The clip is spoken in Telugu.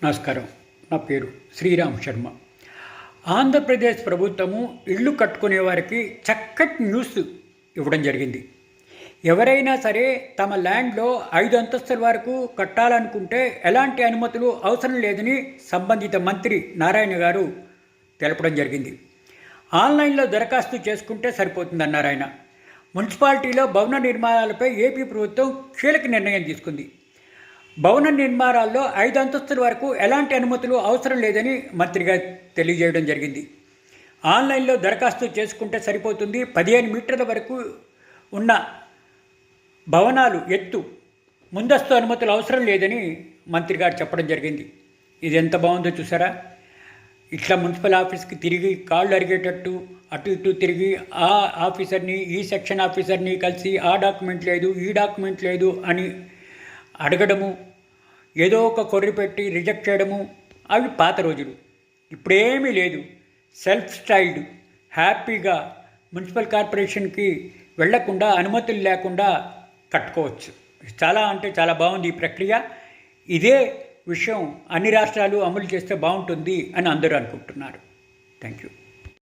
నమస్కారం. నా పేరు శ్రీరామ్ శర్మ. ఆంధ్రప్రదేశ్ ప్రభుత్వము ఇళ్ళు కట్టుకునే వారికి చక్కటి న్యూస్ ఇవ్వడం జరిగింది. ఎవరైనా సరే తమ ల్యాండ్లో 5 అంతస్తుల వరకు కట్టాలనుకుంటే ఎలాంటి అనుమతులు అవసరం లేదని సంబంధిత మంత్రి నారాయణ గారు తెలపడం జరిగింది. ఆన్లైన్లో దరఖాస్తు చేసుకుంటే సరిపోతుందన్నారు ఆయన. మున్సిపాలిటీలో భవన నిర్మాణాలపై ఏపీ ప్రభుత్వం కీలక నిర్ణయం తీసుకుంది. భవన నిర్మాణాల్లో 5 అంతస్తుల వరకు ఎలాంటి అనుమతులు అవసరం లేదని మంత్రిగా తెలియజేయడం జరిగింది. ఆన్లైన్లో దరఖాస్తు చేసుకుంటే సరిపోతుంది. 15 మీటర్ల వరకు ఉన్న భవనాలు ఎత్తు ముందస్తు అనుమతులు అవసరం లేదని మంత్రి గారు చెప్పడం జరిగింది. ఇది ఎంత బాగుందో చూసారా. ఇట్లా మున్సిపల్ ఆఫీస్కి తిరిగి కాళ్ళు అరిగేటట్టు అటు ఇటు తిరిగి ఆ ఆఫీసర్ని ఈ సెక్షన్ ఆఫీసర్ని కలిసి ఆ డాక్యుమెంట్ లేదు ఈ డాక్యుమెంట్ లేదు అని అడగడము, ఏదో ఒక కొర్రి పెట్టి రిజెక్ట్ చేయడము, అవి పాత రోజులు. ఇప్పుడేమీ లేదు. సెల్ఫ్ స్టైల్డ్ హ్యాపీగా మున్సిపల్ కార్పొరేషన్కి వెళ్లకుండా అనుమతులు లేకుండా కట్టుకోవచ్చు. చాలా అంటే చాలా బాగుంది ఈ ప్రక్రియ. ఇదే విషయం అన్ని రాష్ట్రాలు అమలు చేస్తే బాగుంటుంది అని అందరూ అనుకుంటున్నారు. Thank you.